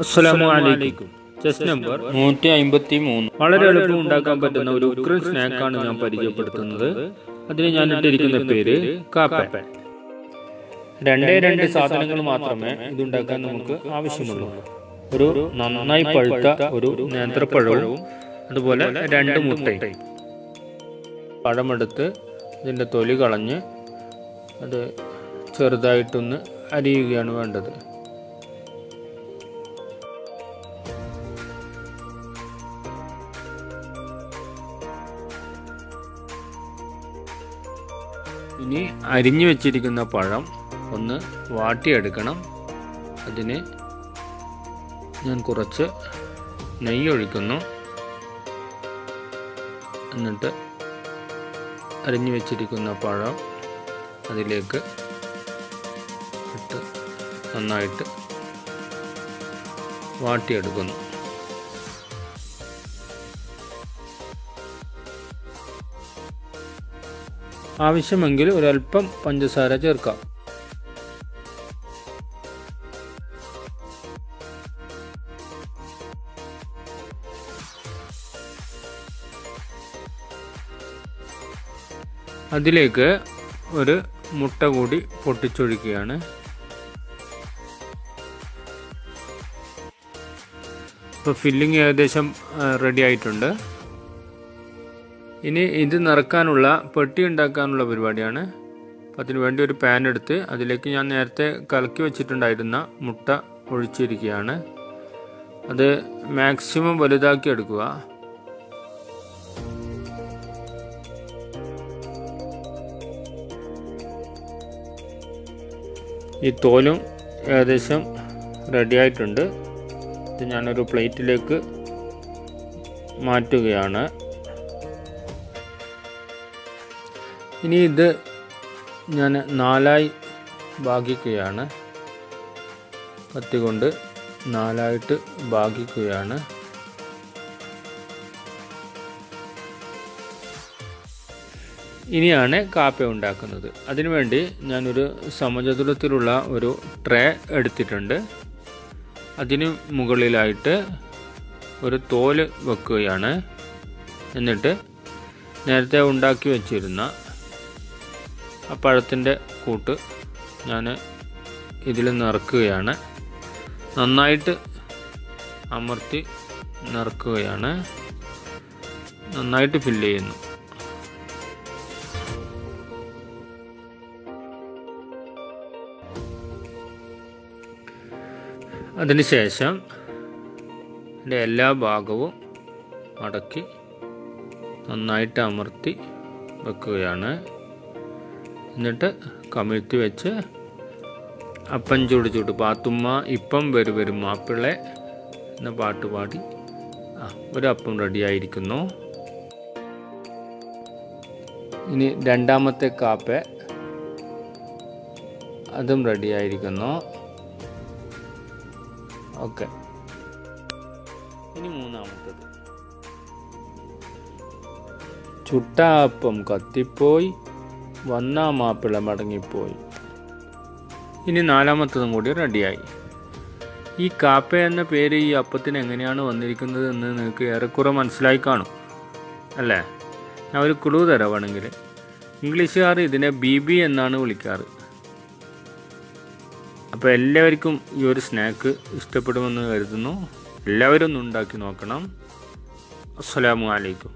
അസ്സലാമു അലൈക്കും. Chess number 153. വളരെ എളുപ്പം ഉണ്ടാക്കാൻ പറ്റുന്ന ഒരു ഉക്രൻ സ്നാക്കാണ് ഞാൻ പരിചയപ്പെടുത്തുന്നത്. അതിന് ഞാൻ ഇട്ടിരിക്കുന്ന പേര് കാപ്പ. രണ്ട് സാധനങ്ങൾ മാത്രമേ ഇതുണ്ടാക്കാൻ നമുക്ക് ആവശ്യമുള്ളൂ. ഒരു നന്നായി പഴുത്ത ഒരു നേന്ത്രപ്പഴവും അതുപോലെ 2 മുട്ടയും. പഴമെടുത്ത് ഇതിൻ്റെ തൊലി കളഞ്ഞ് അത് ചെറുതായിട്ടൊന്ന് അരിയുകയാണ് വേണ്ടത്. ഇനി അരിഞ്ഞു വെച്ചിരിക്കുന്ന പഴം ഒന്ന് വാട്ടിയെടുക്കണം. അതിന് ഞാൻ കുറച്ച് നെയ്യ് ഒഴിക്കുന്നു. എന്നിട്ട് അരിഞ്ഞു വെച്ചിരിക്കുന്ന പഴം അതിലേക്ക് ഇട്ട് നന്നായിട്ട് വാട്ടിയെടുക്കുന്നു. ആവശ്യമെങ്കിൽ ഒരല്പം പഞ്ചസാര ചേർക്കാം. അതിലേക്ക് ഒരു മുട്ട കൂടി പൊട്ടിച്ചൊഴിക്കുകയാണ്. ഇപ്പോൾ ഫില്ലിംഗ് ഏകദേശം റെഡി ആയിട്ടുണ്ട്. ഇനി ഇത് നിറക്കാനുള്ള പെട്ടി ഉണ്ടാക്കാനുള്ള പരിപാടിയാണ്. അപ്പോൾ അതിനു വേണ്ടി ഒരു പാൻ എടുത്ത് അതിലേക്ക് ഞാൻ നേരത്തെ കലക്കി വെച്ചിട്ടുണ്ടായിരുന്ന മുട്ട ഒഴിച്ചിരിക്കുകയാണ്. അത് മാക്സിമം വലുതാക്കി എടുക്കുക. ഈ തോലും ഏകദേശം റെഡി ആയിട്ടുണ്ട്. ഇത് ഞാനൊരു പ്ലേറ്റിലേക്ക് മാറ്റുകയാണ്. ഇനി ഇത് ഞാൻ 4ആയി ഭാഗിക്കുകയാണ്. കത്തി കൊണ്ട് 4ആയിട്ട് ഭാഗിക്കുകയാണ്. ഇനിയാണ് കാപ്പ ഉണ്ടാക്കുന്നത്. അതിനുവേണ്ടി ഞാനൊരു സമചതുരത്തിലുള്ള ഒരു ട്രേ എടുത്തിട്ടുണ്ട്. അതിന് മുകളിലായിട്ട് ഒരു തോല് വെക്കുകയാണ്. എന്നിട്ട് നേരത്തെ ഉണ്ടാക്കി വച്ചിരുന്ന ആ പഴത്തിൻ്റെ കൂട്ട് ഞാൻ ഇതിൽ നിറക്കുകയാണ്. നന്നായിട്ട് അമർത്തി നിറക്കുകയാണ്. നന്നായിട്ട് ഫില്ല് ചെയ്യുന്നു. അതിനുശേഷം ഇതിൻ്റെ എല്ലാ ഭാഗവും മടക്കി നന്നായിട്ട് അമർത്തി വെക്കുകയാണ്. എന്നിട്ട് കമിഴ്ത്തി വെച്ച് അപ്പം ചൂട് ചൂട് പാത്തുമ്മ ഇപ്പം വരും മാപ്പിളെ എന്ന പാട്ട് പാടി ഒരു അപ്പം റെഡിയായിരിക്കുന്നു. ഇനി രണ്ടാമത്തെ കാപ്പ അതും റെഡിയായിരിക്കുന്നു. ഓക്കെ. ഇനി മൂന്നാമത്തത്. ചുട്ട അപ്പം കത്തിപ്പോയി, വന്ന മാപ്പിള മടങ്ങിപ്പോയി. ഇനി നാലാമത്തതും കൂടി റെഡിയായി. ഈ കാപ്പ എന്ന പേര് ഈ അപ്പത്തിന് എങ്ങനെയാണ് വന്നിരിക്കുന്നത് എന്ന് നിങ്ങൾക്ക് ഏറെക്കുറെ മനസ്സിലായി കാണും അല്ലേ? ഞാൻ ഒരു ക്ലൂ തരാം വേണമെങ്കിൽ. ഇംഗ്ലീഷുകാർ ഇതിനെ BB എന്നാണ് വിളിക്കാറ്. അപ്പോൾ എല്ലാവർക്കും ഈ ഒരു സ്നാക്ക് ഇഷ്ടപ്പെടുമെന്ന് കരുതുന്നു. എല്ലാവരും ഒന്ന് ഉണ്ടാക്കി നോക്കണം. അസ്സലാമു അലൈക്കും.